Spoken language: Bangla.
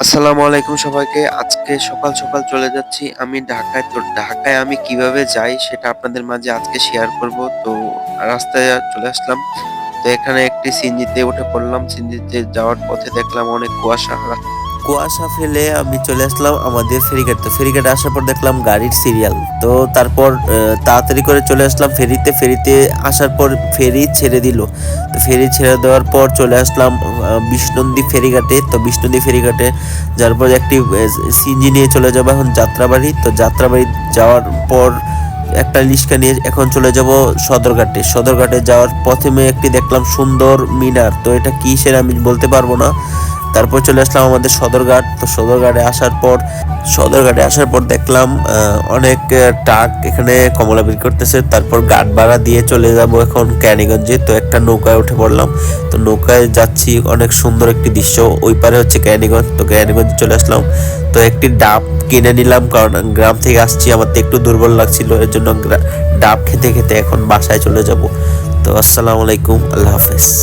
আসসালামু আলাইকুম সবাইকে। আজকে সকাল, সকাল চলে যাচ্ছি আমি ঢাকায়। তো ঢাকায় আমি কিভাবে যাই সেটা আপনাদের মাঝে আজকে শেয়ার করব। তো রাস্তায় চলে আসলাম। তো এখানে একটি সিএনজিতে উঠে পড়লাম। সিএনজিতে যাওয়ার পথে দেখলাম অনেক কুয়াশা। কুয়াশা ফেলে আমি চলে আসলাম আমাদের ফেরিঘাট। তো ফেরিঘাটে আসার পর দেখলাম গাড়ির সিরিয়াল। তো তারপর তাড়াতাড়ি করে চলে আসলাম ফেরিতে। ফেরিতে আসার পর ফেরি ছেড়ে দিল। তো ফেরি ছেড়ে দেওয়ার পর চলে আসলাম বিষ্ণুন্দী ফেরিঘাটে। তো বিষ্ণুন্দী ফেরিঘাটে যাওয়ার পর একটি সিএনজি নিয়ে চলে যাবো এখন যাত্রাবাড়ি। তো যাত্রাবাড়ি যাওয়ার পর একটা রিক্সা নিয়ে এখন চলে যাব সদরঘাটে। সদরঘাটে যাওয়ার প্রথমে একটি দেখলাম সুন্দর মিনার। তো এটা কিসের আমি বলতে পারবো না। তারপর চলে আসলাম আমাদের সদরঘাট। তো সদরঘাটে আসার পর দেখলাম অনেক ট্রাক এখানে কমলা বিক্রি করতেছে। তারপর গাড় ভাড়া দিয়ে চলে যাব এখন কেরানীগঞ্জে। তো একটা নৌকায় উঠে পড়লাম। তো নৌকায় যাচ্ছি, অনেক সুন্দর একটি দৃশ্য। ওই পারে হচ্ছে কেরানীগঞ্জ। তো কেরানীগঞ্জে চলে আসলাম। তো একটি ডাব কিনে নিলাম, কারণ গ্রাম থেকে আসছি, আমার তো একটু দুর্বল লাগছিল, এর জন্য ডাব খেতে খেতে এখন বাসায় চলে যাব। তো আসসালামু আলাইকুম, আল্লাহ হাফেজ।